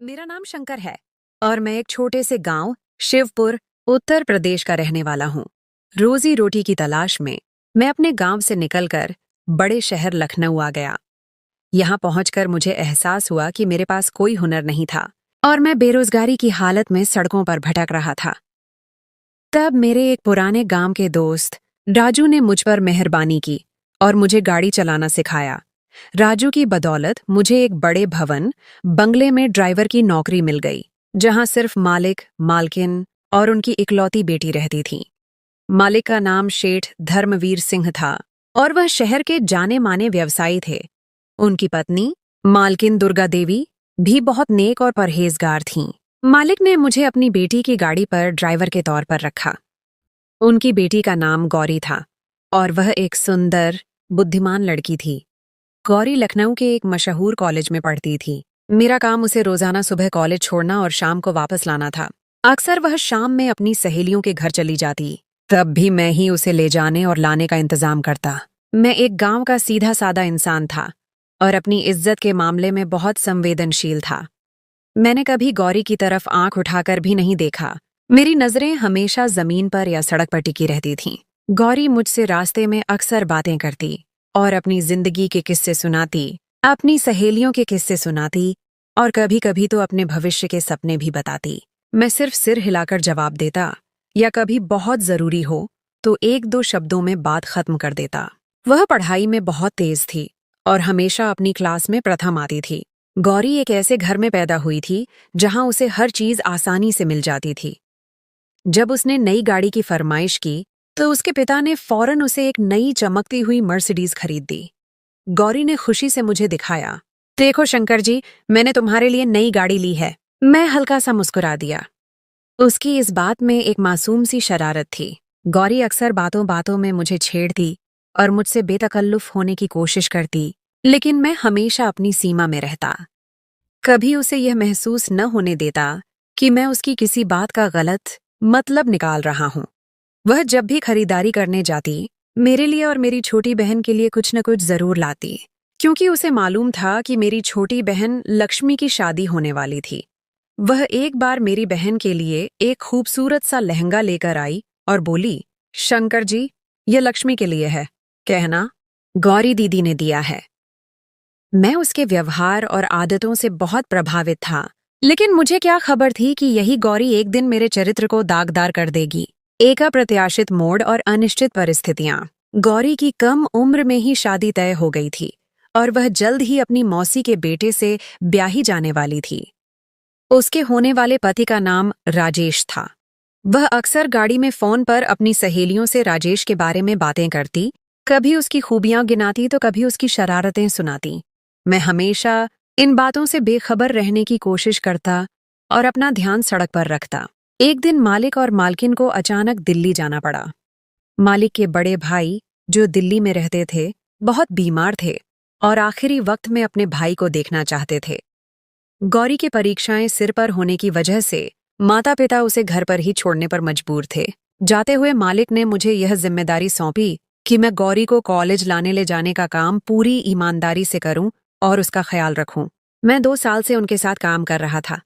मेरा नाम शंकर है और मैं एक छोटे से गांव शिवपुर उत्तर प्रदेश का रहने वाला हूँ। रोजी रोटी की तलाश में मैं अपने गांव से निकलकर बड़े शहर लखनऊ आ गया। यहाँ पहुंचकर मुझे एहसास हुआ कि मेरे पास कोई हुनर नहीं था और मैं बेरोजगारी की हालत में सड़कों पर भटक रहा था। तब मेरे एक पुराने गांव के दोस्त राजू ने मुझ पर मेहरबानी की और मुझे गाड़ी चलाना सिखाया। राजू की बदौलत मुझे एक बड़े भवन बंगले में ड्राइवर की नौकरी मिल गई, जहां सिर्फ मालिक, मालकिन और उनकी इकलौती बेटी रहती थी। मालिक का नाम शेठ धर्मवीर सिंह था और वह शहर के जाने माने व्यवसायी थे। उनकी पत्नी मालकिन दुर्गा देवी भी बहुत नेक और परहेजगार थीं। मालिक ने मुझे अपनी बेटी की गाड़ी पर ड्राइवर के तौर पर रखा। उनकी बेटी का नाम गौरी था और वह एक सुंदर, बुद्धिमान लड़की थी। गौरी लखनऊ के एक मशहूर कॉलेज में पढ़ती थी। मेरा काम उसे रोजाना सुबह कॉलेज छोड़ना और शाम को वापस लाना था। अक्सर वह शाम में अपनी सहेलियों के घर चली जाती, तब भी मैं ही उसे ले जाने और लाने का इंतजाम करता। मैं एक गांव का सीधा सादा इंसान था और अपनी इज्जत के मामले में बहुत संवेदनशील था। मैंने कभी गौरी की तरफ आंख उठाकर भी नहीं देखा। मेरी नजरें हमेशा जमीन पर या सड़क पर टिकी रहती थीं। गौरी मुझसे रास्ते में अक्सर बातें करती और अपनी जिंदगी के किस्से सुनाती, अपनी सहेलियों के किस्से सुनाती और कभी कभी तो अपने भविष्य के सपने भी बताती। मैं सिर्फ सिर हिलाकर जवाब देता या कभी बहुत जरूरी हो तो एक दो शब्दों में बात खत्म कर देता। वह पढ़ाई में बहुत तेज थी और हमेशा अपनी क्लास में प्रथम आती थी। गौरी एक ऐसे घर में पैदा हुई थी जहां उसे हर चीज आसानी से मिल जाती थी। जब उसने नई गाड़ी की फरमाइश की तो उसके पिता ने फौरन उसे एक नई चमकती हुई मर्सिडीज खरीद दी। गौरी ने खुशी से मुझे दिखाया, देखो शंकर जी, मैंने तुम्हारे लिए नई गाड़ी ली है। मैं हल्का सा मुस्कुरा दिया। उसकी इस बात में एक मासूम सी शरारत थी। गौरी अक्सर बातों बातों में मुझे छेड़ती और मुझसे बेतकल्लुफ होने की कोशिश करती, लेकिन मैं हमेशा अपनी सीमा में रहता। कभी उसे यह महसूस न होने देता कि मैं उसकी किसी बात का गलत मतलब निकाल रहा हूं। वह जब भी खरीदारी करने जाती, मेरे लिए और मेरी छोटी बहन के लिए कुछ न कुछ जरूर लाती, क्योंकि उसे मालूम था कि मेरी छोटी बहन लक्ष्मी की शादी होने वाली थी। वह एक बार मेरी बहन के लिए एक खूबसूरत सा लहंगा लेकर आई और बोली, शंकर जी, यह लक्ष्मी के लिए है, कहना गौरी दीदी ने दिया है। मैं उसके व्यवहार और आदतों से बहुत प्रभावित था, लेकिन मुझे क्या खबर थी कि यही गौरी एक दिन मेरे चरित्र को दागदार कर देगी। एक अप्रत्याशित मोड़ और अनिश्चित परिस्थितियां। गौरी की कम उम्र में ही शादी तय हो गई थी और वह जल्द ही अपनी मौसी के बेटे से ब्याही जाने वाली थी। उसके होने वाले पति का नाम राजेश था। वह अक्सर गाड़ी में फोन पर अपनी सहेलियों से राजेश के बारे में बातें करती, कभी उसकी खूबियां गिनाती तो कभी उसकी शरारतें सुनाती। मैं हमेशा इन बातों से बेखबर रहने की कोशिश करता और अपना ध्यान सड़क पर रखता। एक दिन मालिक और मालकिन को अचानक दिल्ली जाना पड़ा। मालिक के बड़े भाई, जो दिल्ली में रहते थे, बहुत बीमार थे और आखिरी वक्त में अपने भाई को देखना चाहते थे। गौरी की परीक्षाएं सिर पर होने की वजह से माता पिता उसे घर पर ही छोड़ने पर मजबूर थे। जाते हुए मालिक ने मुझे यह जिम्मेदारी सौंपी कि मैं गौरी को कॉलेज लाने ले जाने का काम पूरी ईमानदारी से करूं और उसका ख्याल रखूं। मैं 2 साल से उनके साथ काम कर रहा था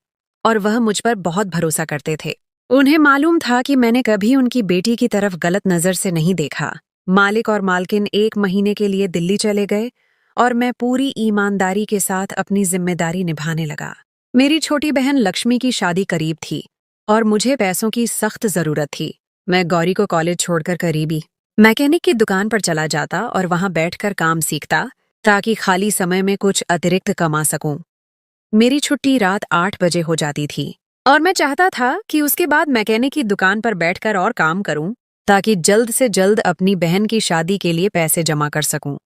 और वह मुझ पर बहुत भरोसा करते थे। उन्हें मालूम था कि मैंने कभी उनकी बेटी की तरफ गलत नजर से नहीं देखा। मालिक और मालकिन 1 महीने के लिए दिल्ली चले गए और मैं पूरी ईमानदारी के साथ अपनी जिम्मेदारी निभाने लगा। मेरी छोटी बहन लक्ष्मी की शादी करीब थी और मुझे पैसों की सख्त जरूरत थी। मैं गौरी को कॉलेज छोड़कर करीबी मैकेनिक की दुकान पर चला जाता और वहां बैठकर काम सीखता, ताकि खाली समय में कुछ अतिरिक्त कमा सकूं। मेरी छुट्टी रात 8 बजे हो जाती थी और मैं चाहता था कि उसके बाद मैकेनिक की दुकान पर बैठकर और काम करूं, ताकि जल्द से जल्द अपनी बहन की शादी के लिए पैसे जमा कर सकूं।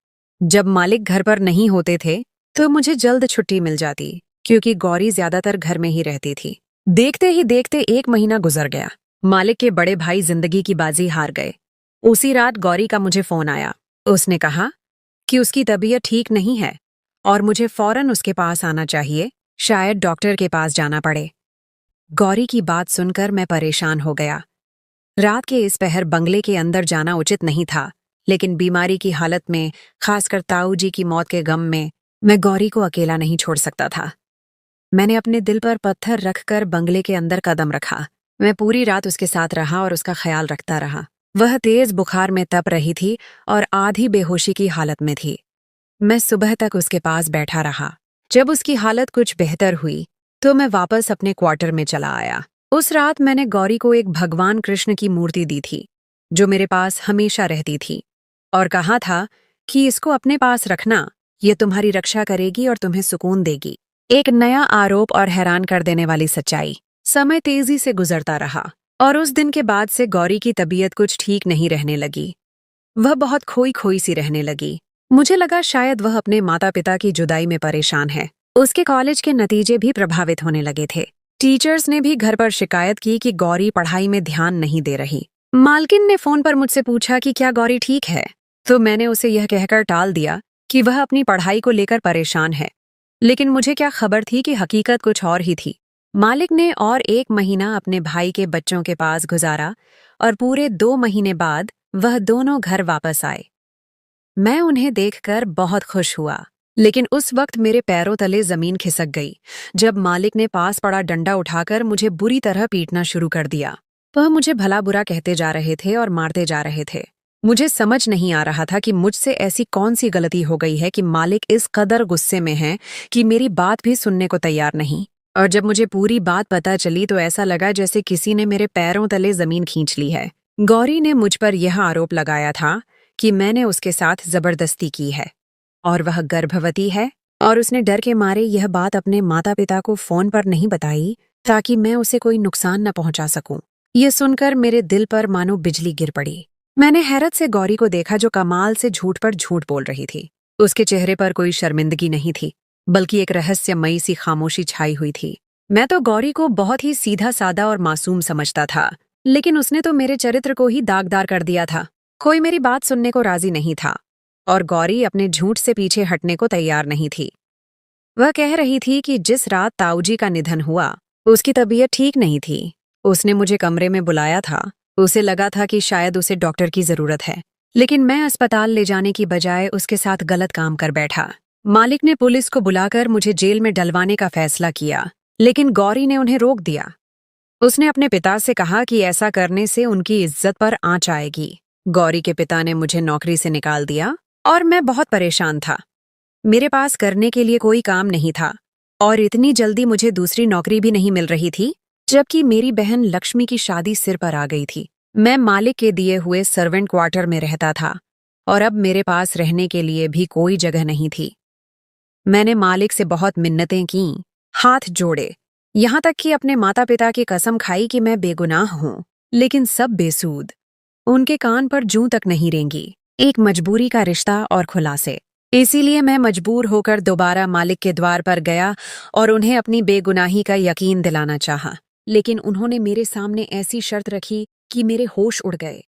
जब मालिक घर पर नहीं होते थे तो मुझे जल्द छुट्टी मिल जाती, क्योंकि गौरी ज्यादातर घर में ही रहती थी। देखते ही देखते 1 महीना गुजर गया। मालिक के बड़े भाई जिंदगी की बाजी हार गए। उसी रात गौरी का मुझे फोन आया। उसने कहा कि उसकी तबीयत ठीक नहीं है और मुझे फौरन उसके पास आना चाहिए, शायद डॉक्टर के पास जाना पड़े। गौरी की बात सुनकर मैं परेशान हो गया। रात के इस पहर बंगले के अंदर जाना उचित नहीं था, लेकिन बीमारी की हालत में, खासकर ताऊ जी की मौत के गम में, मैं गौरी को अकेला नहीं छोड़ सकता था। मैंने अपने दिल पर पत्थर रखकर बंगले के अंदर कदम रखा। मैं पूरी रात उसके साथ रहा और उसका ख्याल रखता रहा। वह तेज बुखार में तप रही थी और आधी बेहोशी की हालत में थी। मैं सुबह तक उसके पास बैठा रहा। जब उसकी हालत कुछ बेहतर हुई तो मैं वापस अपने क्वार्टर में चला आया। उस रात मैंने गौरी को एक भगवान कृष्ण की मूर्ति दी थी, जो मेरे पास हमेशा रहती थी, और कहा था कि इसको अपने पास रखना, ये तुम्हारी रक्षा करेगी और तुम्हें सुकून देगी। एक नया आरोप और हैरान कर देने वाली सच्चाई। समय तेजी से गुजरता रहा और उस दिन के बाद से गौरी की तबीयत कुछ ठीक नहीं रहने लगी। वह बहुत खोई खोई सी रहने लगी। मुझे लगा शायद वह अपने माता पिता की जुदाई में परेशान है। उसके कॉलेज के नतीजे भी प्रभावित होने लगे थे। टीचर्स ने भी घर पर शिकायत की कि गौरी पढ़ाई में ध्यान नहीं दे रही। मालकिन ने फोन पर मुझसे पूछा कि क्या गौरी ठीक है, तो मैंने उसे यह कहकर टाल दिया कि वह अपनी पढ़ाई को लेकर परेशान है। लेकिन मुझे क्या खबर थी कि हकीकत कुछ और ही थी। मालिक ने और 1 महीना अपने भाई के बच्चों के पास गुजारा और पूरे 2 महीने बाद वह दोनों घर वापस आए। मैं उन्हें देखकर बहुत खुश हुआ, लेकिन उस वक्त मेरे पैरों तले जमीन खिसक गई जब मालिक ने पास पड़ा डंडा उठाकर मुझे बुरी तरह पीटना शुरू कर दिया। वह मुझे भला बुरा कहते जा रहे थे और मारते जा रहे थे। मुझे समझ नहीं आ रहा था कि मुझसे ऐसी कौन सी गलती हो गई है कि मालिक इस कदर गुस्से में हैं कि मेरी बात भी सुनने को तैयार नहीं। और जब मुझे पूरी बात पता चली तो ऐसा लगा जैसे किसी ने मेरे पैरों तले जमीन खींच ली है। गौरी ने मुझ पर यह आरोप लगाया था कि मैंने उसके साथ जबरदस्ती की है और वह गर्भवती है, और उसने डर के मारे यह बात अपने माता पिता को फोन पर नहीं बताई ताकि मैं उसे कोई नुकसान न पहुंचा सकूं। यह सुनकर मेरे दिल पर मानो बिजली गिर पड़ी। मैंने हैरत से गौरी को देखा, जो कमाल से झूठ पर झूठ बोल रही थी। उसके चेहरे पर कोई शर्मिंदगी नहीं थी, बल्कि एक रहस्यमयी सी खामोशी छाई हुई थी। मैं तो गौरी को बहुत ही सीधा सादा और मासूम समझता था, लेकिन उसने तो मेरे चरित्र को ही दागदार कर दिया था। कोई मेरी बात सुनने को राजी नहीं था और गौरी अपने झूठ से पीछे हटने को तैयार नहीं थी। वह कह रही थी कि जिस रात ताऊजी का निधन हुआ उसकी तबीयत ठीक नहीं थी। उसने मुझे कमरे में बुलाया था। उसे लगा था कि शायद उसे डॉक्टर की जरूरत है, लेकिन मैं अस्पताल ले जाने की बजाय उसके साथ गलत काम कर बैठा। मालिक ने पुलिस को बुलाकर मुझे जेल में डलवाने का फैसला किया, लेकिन गौरी ने उन्हें रोक दिया। उसने अपने पिता से कहा कि ऐसा करने से उनकी इज्जत पर आंच आएगी। गौरी के पिता ने मुझे नौकरी से निकाल दिया और मैं बहुत परेशान था। मेरे पास करने के लिए कोई काम नहीं था और इतनी जल्दी मुझे दूसरी नौकरी भी नहीं मिल रही थी, जबकि मेरी बहन लक्ष्मी की शादी सिर पर आ गई थी। मैं मालिक के दिए हुए सर्वेंट क्वार्टर में रहता था और अब मेरे पास रहने के लिए भी कोई जगह नहीं थी। मैंने मालिक से बहुत मिन्नतें की, हाथ जोड़े, यहाँ तक कि अपने माता पिता की कसम खाई कि मैं बेगुनाह हूँ, लेकिन सब बेसूद। उनके कान पर जूं तक नहीं रेंगी। एक मजबूरी का रिश्ता और खुलासे। इसीलिए मैं मजबूर होकर दोबारा मालिक के द्वार पर गया और उन्हें अपनी बेगुनाही का यकीन दिलाना चाहा, लेकिन उन्होंने मेरे सामने ऐसी शर्त रखी कि मेरे होश उड़ गए।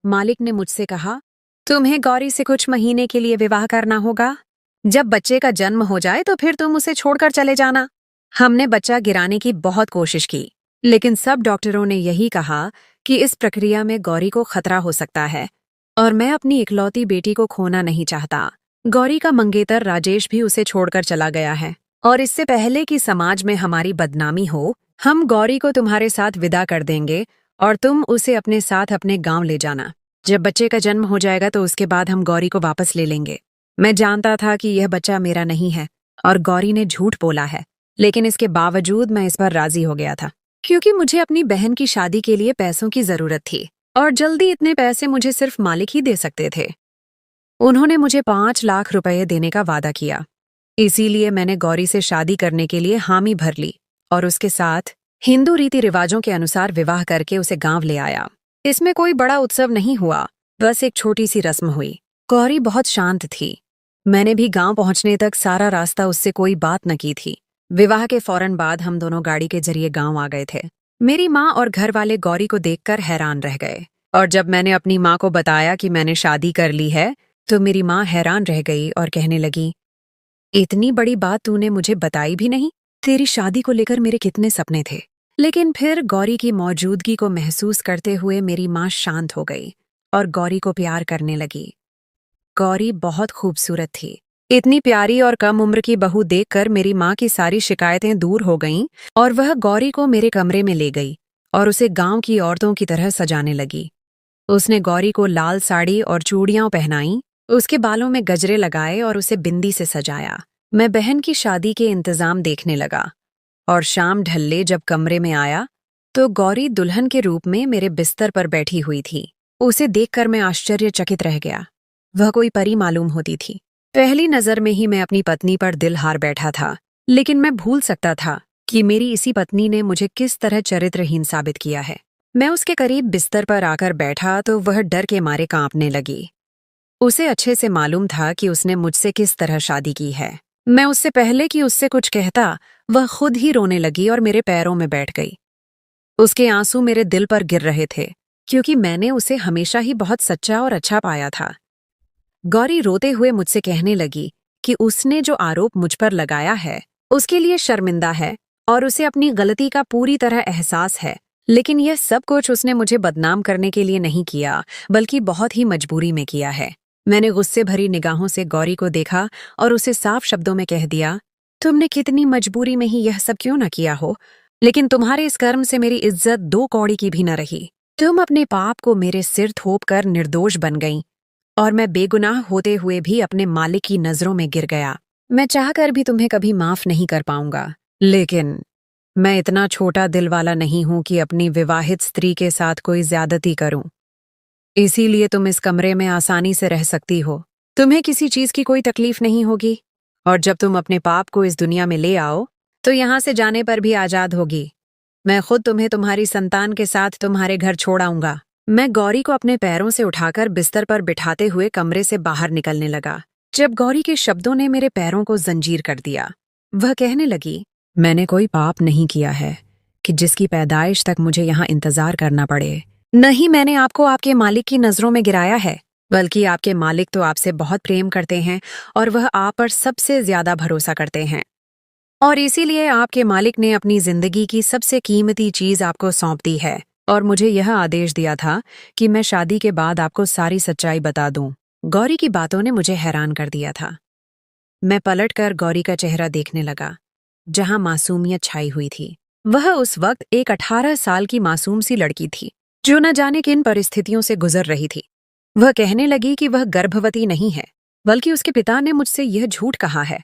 मालिक ने मुझसे कहा, तुम्हें गौरी से कुछ महीने के लिए विवाह करना होगा। जब बच्चे का जन्म हो जाए तो फिर तुम उसे छोड़कर चले जाना। हमने बच्चा गिराने की बहुत कोशिश की, लेकिन सब डॉक्टरों ने यही कहा कि इस प्रक्रिया में गौरी को खतरा हो सकता है और मैं अपनी इकलौती बेटी को खोना नहीं चाहता। गौरी का मंगेतर राजेश भी उसे छोड़कर चला गया है और इससे पहले कि समाज में हमारी बदनामी हो, हम गौरी को तुम्हारे साथ विदा कर देंगे और तुम उसे अपने साथ अपने गांव ले जाना। जब बच्चे का जन्म हो जाएगा तो उसके बाद हम गौरी को वापस ले लेंगे। मैं जानता था कि यह बच्चा मेरा नहीं है और गौरी ने झूठ बोला है, लेकिन इसके बावजूद मैं इस पर राजी हो गया था, क्योंकि मुझे अपनी बहन की शादी के लिए पैसों की जरूरत थी और जल्दी इतने पैसे मुझे सिर्फ मालिक ही दे सकते थे। उन्होंने मुझे 5 लाख रुपए देने का वादा किया, इसीलिए मैंने गौरी से शादी करने के लिए हामी भर ली और उसके साथ हिंदू रीति रिवाजों के अनुसार विवाह करके उसे गांव ले आया। इसमें कोई बड़ा उत्सव नहीं हुआ, बस एक छोटी सी रस्म हुई। गौरी बहुत शांत थी। मैंने भी गांव पहुंचने तक सारा रास्ता उससे कोई बात न की थी। विवाह के फौरन बाद हम दोनों गाड़ी के जरिए गांव आ गए थे। मेरी माँ और घर वाले गौरी को देखकर हैरान रह गए और जब मैंने अपनी माँ को बताया कि मैंने शादी कर ली है तो मेरी माँ हैरान रह गई और कहने लगी, इतनी बड़ी बात तूने मुझे बताई भी नहीं। तेरी शादी को लेकर मेरे कितने सपने थे। लेकिन फिर गौरी की मौजूदगी को महसूस करते हुए मेरी माँ शांत हो गई और गौरी को प्यार करने लगी। गौरी बहुत खूबसूरत थी, इतनी प्यारी और कम उम्र की बहू देखकर मेरी माँ की सारी शिकायतें दूर हो गईं और वह गौरी को मेरे कमरे में ले गई और उसे गांव की औरतों की तरह सजाने लगी। उसने गौरी को लाल साड़ी और चूड़ियां पहनाईं, उसके बालों में गजरे लगाए और उसे बिंदी से सजाया। मैं बहन की शादी के इंतजाम देखने लगा और शाम ढलले जब कमरे में आया तो गौरी दुल्हन के रूप में मेरे बिस्तर पर बैठी हुई थी। उसे देखकर मैं आश्चर्यचकित रह गया। वह कोई परी मालूम होती थी। पहली नजर में ही मैं अपनी पत्नी पर दिल हार बैठा था, लेकिन मैं भूल सकता था कि मेरी इसी पत्नी ने मुझे किस तरह चरित्रहीन साबित किया है। मैं उसके करीब बिस्तर पर आकर बैठा तो वह डर के मारे कांपने लगी। उसे अच्छे से मालूम था कि उसने मुझसे किस तरह शादी की है। मैं उससे पहले कि उससे कुछ कहता, वह खुद ही रोने लगी और मेरे पैरों में बैठ गई। उसके आंसू मेरे दिल पर गिर रहे थे, क्योंकि मैंने उसे हमेशा ही बहुत सच्चा और अच्छा पाया था। गौरी रोते हुए मुझसे कहने लगी कि उसने जो आरोप मुझ पर लगाया है उसके लिए शर्मिंदा है और उसे अपनी गलती का पूरी तरह एहसास है, लेकिन यह सब कुछ उसने मुझे बदनाम करने के लिए नहीं किया, बल्कि बहुत ही मजबूरी में किया है। मैंने गुस्से भरी निगाहों से गौरी को देखा और उसे साफ शब्दों में कह दिया, तुमने कितनी मजबूरी में ही यह सब क्यों न किया हो, लेकिन तुम्हारे इस कर्म से मेरी इज्जत 2 कौड़ी की भी न रही। तुम अपने पाप को मेरे सिर थोप कर निर्दोष बन गईं और मैं बेगुनाह होते हुए भी अपने मालिक की नजरों में गिर गया। मैं चाहकर भी तुम्हें कभी माफ नहीं कर पाऊंगा, लेकिन मैं इतना छोटा दिल वाला नहीं हूं कि अपनी विवाहित स्त्री के साथ कोई ज्यादती करूं। इसीलिए तुम इस कमरे में आसानी से रह सकती हो। तुम्हें किसी चीज की कोई तकलीफ नहीं होगी और जब तुम अपने पाप को इस दुनिया में ले आओ तो यहां से जाने पर भी आजाद होगी। मैं खुद तुम्हें तुम्हारी संतान के साथ तुम्हारे घर छोड़ आऊंगा। मैं गौरी को अपने पैरों से उठाकर बिस्तर पर बिठाते हुए कमरे से बाहर निकलने लगा। जब गौरी के शब्दों ने मेरे पैरों को जंजीर कर दिया, वह कहने लगी, मैंने कोई पाप नहीं किया है कि जिसकी पैदाइश तक मुझे यहाँ इंतजार करना पड़े। नहीं, मैंने आपको आपके मालिक की नजरों में गिराया है, बल्कि आपके मालिक तो आपसे बहुत प्रेम करते हैं और वह आप पर सबसे ज्यादा भरोसा करते हैं, और इसीलिए आपके मालिक ने अपनी जिंदगी की सबसे कीमती चीज आपको सौंप दी है और मुझे यह आदेश दिया था कि मैं शादी के बाद आपको सारी सच्चाई बता दूं। गौरी की बातों ने मुझे हैरान कर दिया था। मैं पलटकर गौरी का चेहरा देखने लगा, जहां मासूमियत छाई हुई थी। वह उस वक्त एक 18 साल की मासूम सी लड़की थी, जो न जाने किन परिस्थितियों से गुजर रही थी। वह कहने लगी कि वह गर्भवती नहीं है, बल्कि उसके पिता ने मुझसे यह झूठ कहा है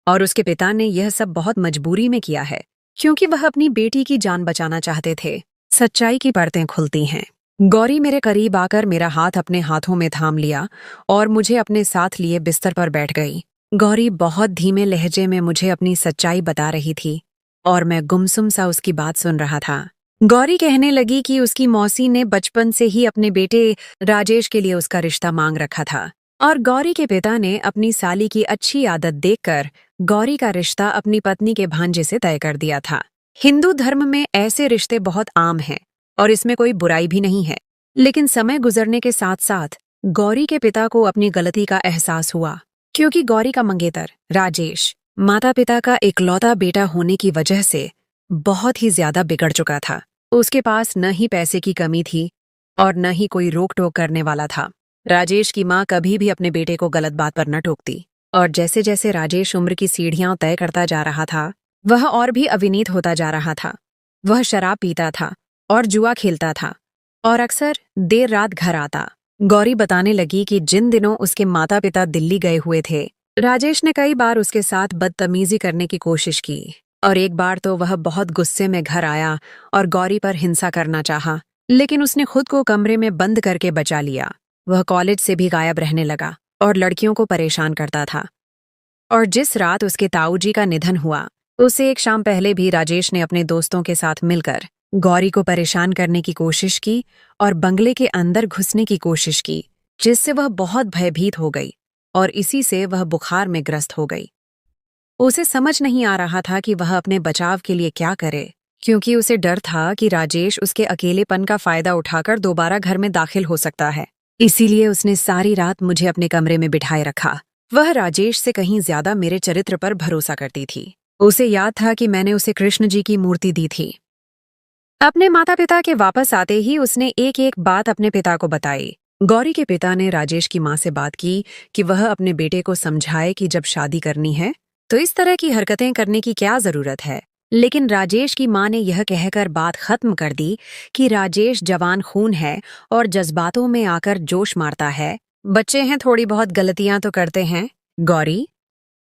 और उसके पिता ने यह सब बहुत मजबूरी में किया है, क्योंकि वह अपनी बेटी की जान बचाना चाहते थे। सच्चाई की परतें खुलती हैं। गौरी मेरे करीब आकर मेरा हाथ अपने हाथों में थाम लिया और मुझे अपने साथ लिए बिस्तर पर बैठ गई। गौरी बहुत धीमे लहजे में मुझे अपनी सच्चाई बता रही थी और मैं गुमसुम सा उसकी बात सुन रहा था। गौरी कहने लगी कि उसकी मौसी ने बचपन से ही अपने बेटे राजेश के लिए उसका रिश्ता मांग रखा था और गौरी के पिता ने अपनी साली की अच्छी आदत देखकर गौरी का रिश्ता अपनी पत्नी के भांजे से तय कर दिया था। हिंदू धर्म में ऐसे रिश्ते बहुत आम हैं और इसमें कोई बुराई भी नहीं है, लेकिन समय गुजरने के साथ साथ गौरी के पिता को अपनी गलती का एहसास हुआ, क्योंकि गौरी का मंगेतर राजेश माता पिता का इकलौता बेटा होने की वजह से बहुत ही ज्यादा बिगड़ चुका था। उसके पास न ही पैसे की कमी थी और न ही कोई रोक टोक करने वाला था। राजेश की माँ कभी भी अपने बेटे को गलत बात पर न टोकती, और जैसे जैसे राजेश उम्र की सीढ़ियां तय करता जा रहा था, वह और भी अविनीत होता जा रहा था। वह शराब पीता था और जुआ खेलता था और अक्सर देर रात घर आता। गौरी बताने लगी कि जिन दिनों उसके माता पिता दिल्ली गए हुए थे, राजेश ने कई बार उसके साथ बदतमीजी करने की कोशिश की और एक बार तो वह बहुत गुस्से में घर आया और गौरी पर हिंसा करना चाहा, लेकिन उसने खुद को कमरे में बंद करके बचा लिया। वह कॉलेज से भी गायब रहने लगा और लड़कियों को परेशान करता था। और जिस रात उसके ताऊजी का निधन हुआ, उससे एक शाम पहले भी राजेश ने अपने दोस्तों के साथ मिलकर गौरी को परेशान करने की कोशिश की और बंगले के अंदर घुसने की कोशिश की, जिससे वह बहुत भयभीत हो गई और इसी से वह बुखार में ग्रस्त हो गई। उसे समझ नहीं आ रहा था कि वह अपने बचाव के लिए क्या करे, क्योंकि उसे डर था कि राजेश उसके अकेलेपन का फायदा उठाकर दोबारा घर में दाखिल हो सकता है। इसीलिए उसने सारी रात मुझे अपने कमरे में बिठाए रखा। वह राजेश से कहीं ज्यादा मेरे चरित्र पर भरोसा करती थी। उसे याद था कि मैंने उसे कृष्ण जी की मूर्ति दी थी। अपने माता पिता के वापस आते ही उसने एक एक बात अपने पिता को बताई गौरी के पिता ने राजेश की माँ से बात की कि वह अपने बेटे को समझाए कि जब शादी करनी है तो इस तरह की हरकतें करने की क्या जरूरत है। लेकिन राजेश की माँ ने यह कहकर बात खत्म कर दी कि राजेश जवान खून है और जज्बातों में आकर जोश मारता है। बच्चे हैं, थोड़ी बहुत गलतियां तो करते हैं। गौरी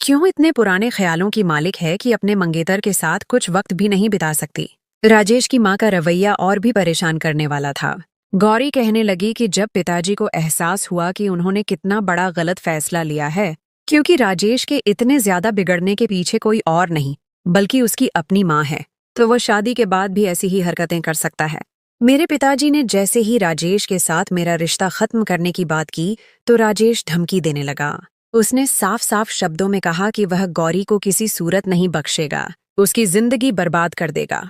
क्यों इतने पुराने ख्यालों की मालिक है कि अपने मंगेतर के साथ कुछ वक्त भी नहीं बिता सकती। राजेश की माँ का रवैया और भी परेशान करने वाला था। गौरी कहने लगी कि जब पिताजी को एहसास हुआ कि उन्होंने कितना बड़ा गलत फैसला लिया है, क्योंकि राजेश के इतने ज्यादा बिगड़ने के पीछे कोई और नहीं बल्कि उसकी अपनी माँ है, तो वह शादी के बाद भी ऐसी ही हरकतें कर सकता है। मेरे पिताजी ने जैसे ही राजेश के साथ मेरा रिश्ता खत्म करने की बात की तो राजेश धमकी देने लगा। उसने साफ साफ शब्दों में कहा कि वह गौरी को किसी सूरत नहीं बख्शेगा, उसकी जिंदगी बर्बाद कर देगा।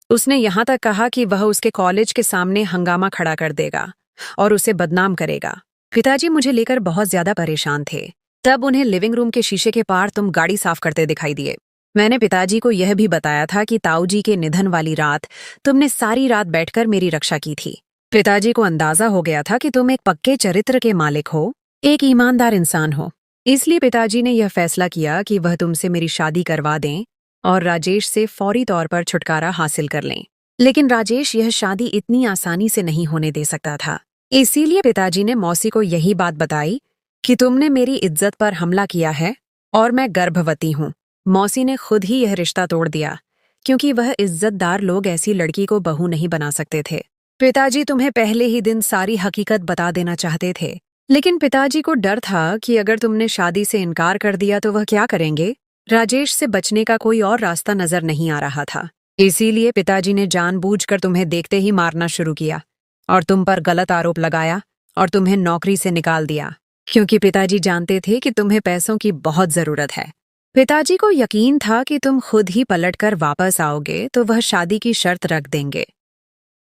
उसने यहाँ तक कहा कि वह उसके कॉलेज के सामने हंगामा खड़ा कर देगा और उसे बदनाम करेगा। पिताजी मुझे लेकर बहुत ज्यादा परेशान थे। तब उन्हें लिविंग रूम के शीशे के पार तुम गाड़ी साफ करते दिखाई दिए। मैंने पिताजी को यह भी बताया था कि ताऊजी के निधन वाली रात तुमने सारी रात बैठकर मेरी रक्षा की थी। पिताजी को अंदाजा हो गया था कि तुम एक पक्के चरित्र के मालिक हो, एक ईमानदार इंसान हो। इसलिए पिताजी ने यह फैसला किया कि वह तुमसे मेरी शादी करवा दें और राजेश से फौरी तौर पर छुटकारा हासिल कर लें। लेकिन राजेश यह शादी इतनी आसानी से नहीं होने दे सकता था। इसीलिए पिताजी ने मौसी को यही बात बताई कि तुमने मेरी इज्जत पर हमला किया है और मैं गर्भवती हूँ। मौसी ने खुद ही यह रिश्ता तोड़ दिया क्योंकि वह इज्जतदार लोग ऐसी लड़की को बहू नहीं बना सकते थे। पिताजी तुम्हें पहले ही दिन सारी हकीकत बता देना चाहते थे, लेकिन पिताजी को डर था कि अगर तुमने शादी से इनकार कर दिया तो वह क्या करेंगे। राजेश से बचने का कोई और रास्ता नजर नहीं आ रहा था। इसीलिए पिताजी ने जानबूझकर तुम्हें देखते ही मारना शुरू किया और तुम पर गलत आरोप लगाया और तुम्हें नौकरी से निकाल दिया, क्योंकि पिताजी जानते थे कि तुम्हें पैसों की बहुत जरूरत है। पिताजी को यकीन था कि तुम खुद ही पलटकर वापस आओगे तो वह शादी की शर्त रख देंगे।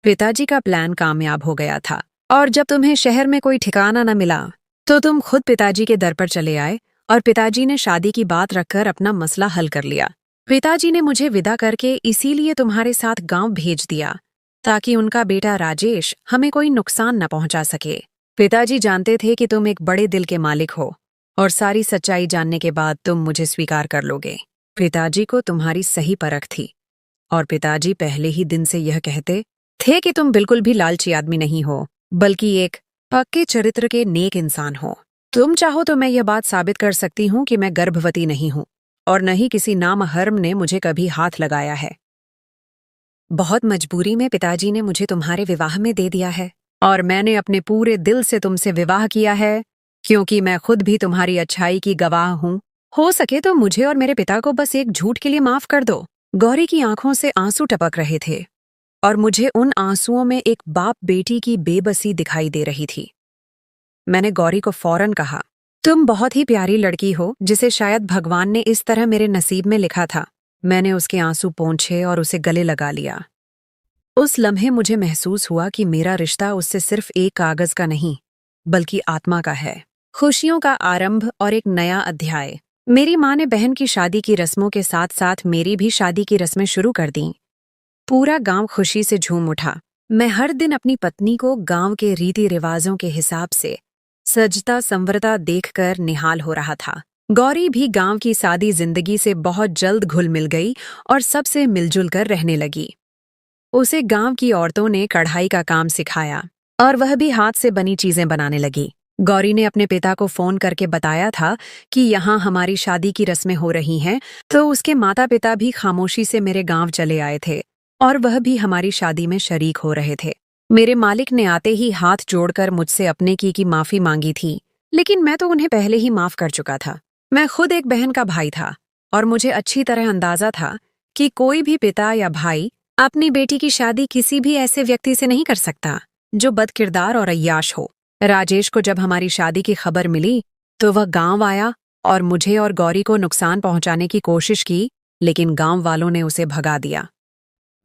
पिताजी का प्लान कामयाब हो गया था और जब तुम्हें शहर में कोई ठिकाना न मिला तो तुम खुद पिताजी के दर पर चले आए और पिताजी ने शादी की बात रखकर अपना मसला हल कर लिया। पिताजी ने मुझे विदा करके इसीलिए तुम्हारे साथ गांव भेज दिया ताकि उनका बेटा राजेश हमें कोई नुकसान न पहुंचा सके। पिताजी जानते थे कि तुम एक बड़े दिल के मालिक हो और सारी सच्चाई जानने के बाद तुम मुझे स्वीकार कर लोगे। पिताजी को तुम्हारी सही परख थी और पिताजी पहले ही दिन से यह कहते थे कि तुम बिल्कुल भी लालची आदमी नहीं हो बल्कि एक पक्के चरित्र के नेक इंसान हो। तुम चाहो तो मैं यह बात साबित कर सकती हूँ कि मैं गर्भवती नहीं हूँ और न ही किसी नामहर्म ने मुझे कभी हाथ लगाया है। बहुत मजबूरी में पिताजी ने मुझे तुम्हारे विवाह में दे दिया है और मैंने अपने पूरे दिल से तुमसे विवाह किया है क्योंकि मैं खुद भी तुम्हारी अच्छाई की गवाह हूँ। हो सके तो मुझे और मेरे पिता को बस एक झूठ के लिए माफ कर दो। गौरी की आंखों से आंसू टपक रहे थे और मुझे उन आंसुओं में एक बाप बेटी की बेबसी दिखाई दे रही थी। मैंने गौरी को फौरन कहा, तुम बहुत ही प्यारी लड़की हो जिसे शायद भगवान ने इस तरह मेरे नसीब में लिखा था। मैंने उसके आंसू पोंछे और उसे गले लगा लिया। उस लम्हे मुझे महसूस हुआ कि मेरा रिश्ता उससे सिर्फ एक कागज का नहीं बल्कि आत्मा का है, खुशियों का आरंभ और एक नया अध्याय। मेरी माँ ने बहन की शादी की रस्मों के साथ साथ मेरी भी शादी की रस्में शुरू कर दीं। पूरा गांव खुशी से झूम उठा। मैं हर दिन अपनी पत्नी को गांव के रीति रिवाजों के हिसाब से सजता संवरता देखकर निहाल हो रहा था। गौरी भी गांव की सादी जिंदगी से बहुत जल्द घुल मिल गई और सबसे मिलजुल कर रहने लगी। उसे गांव की औरतों ने कढ़ाई का काम सिखाया और वह भी हाथ से बनी चीजें बनाने लगी। गौरी ने अपने पिता को फोन करके बताया था कि यहाँ हमारी शादी की रस्में हो रही हैं, तो उसके माता पिता भी खामोशी से मेरे गांव चले आए थे और वह भी हमारी शादी में शरीक हो रहे थे। मेरे मालिक ने आते ही हाथ जोड़कर मुझसे अपने की माफी मांगी थी, लेकिन मैं तो उन्हें पहले ही माफ कर चुका था। मैं खुद एक बहन का भाई था और मुझे अच्छी तरह अंदाजा था कि कोई भी पिता या भाई अपनी बेटी की शादी किसी भी ऐसे व्यक्ति से नहीं कर सकता जो बदकिरदार और अय्याश हो। राजेश को जब हमारी शादी की खबर मिली तो वह गांव आया और मुझे और गौरी को नुकसान पहुंचाने की कोशिश की, लेकिन गांव वालों ने उसे भगा दिया।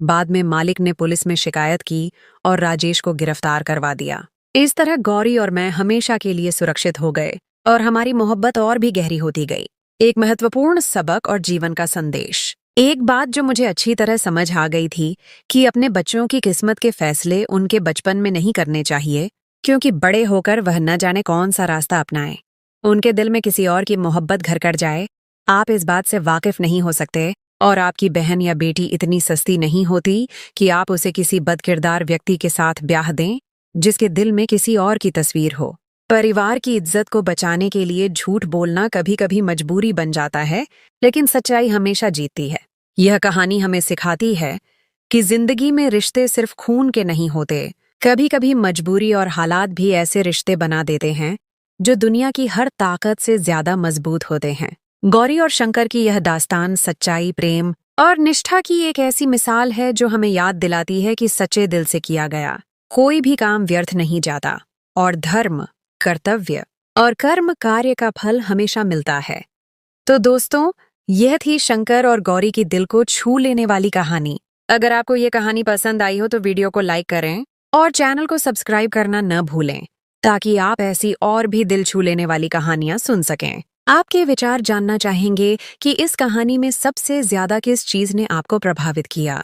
बाद में मालिक ने पुलिस में शिकायत की और राजेश को गिरफ्तार करवा दिया। इस तरह गौरी और मैं हमेशा के लिए सुरक्षित हो गए और हमारी मोहब्बत और भी गहरी होती गई। एक महत्वपूर्ण सबक और जीवन का संदेश। एक बात जो मुझे अच्छी तरह समझ आ गई थी कि अपने बच्चों की किस्मत के फैसले उनके बचपन में नहीं करने चाहिए क्योंकि बड़े होकर वह न जाने कौन सा रास्ता अपनाए। उनके दिल में किसी और की मोहब्बत घर कर जाए। आप इस बात से वाकिफ नहीं हो सकते, और आपकी बहन या बेटी इतनी सस्ती नहीं होती कि आप उसे किसी बदकिरदार व्यक्ति के साथ ब्याह दें, जिसके दिल में किसी और की तस्वीर हो। परिवार की इज्जत को बचाने के लिए झूठ बोलना कभी कभी मजबूरी बन जाता है, लेकिन सच्चाई हमेशा जीतती है। यह कहानी हमें सिखाती है कि जिंदगी में रिश्ते सिर्फ खून के नहीं होते। कभी कभी मजबूरी और हालात भी ऐसे रिश्ते बना देते हैं जो दुनिया की हर ताकत से ज्यादा मजबूत होते हैं। गौरी और शंकर की यह दास्तान सच्चाई, प्रेम और निष्ठा की एक ऐसी मिसाल है जो हमें याद दिलाती है कि सच्चे दिल से किया गया कोई भी काम व्यर्थ नहीं जाता, और धर्म, कर्तव्य और कर्म कार्य का फल हमेशा मिलता है। तो दोस्तों, यह थी शंकर और गौरी की दिल को छू लेने वाली कहानी। अगर आपको ये कहानी पसंद आई हो तो वीडियो को लाइक करें और चैनल को सब्सक्राइब करना न भूलें, ताकि आप ऐसी और भी दिल छू लेने वाली कहानियां सुन सकें। आपके विचार जानना चाहेंगे कि इस कहानी में सबसे ज्यादा किस चीज ने आपको प्रभावित किया।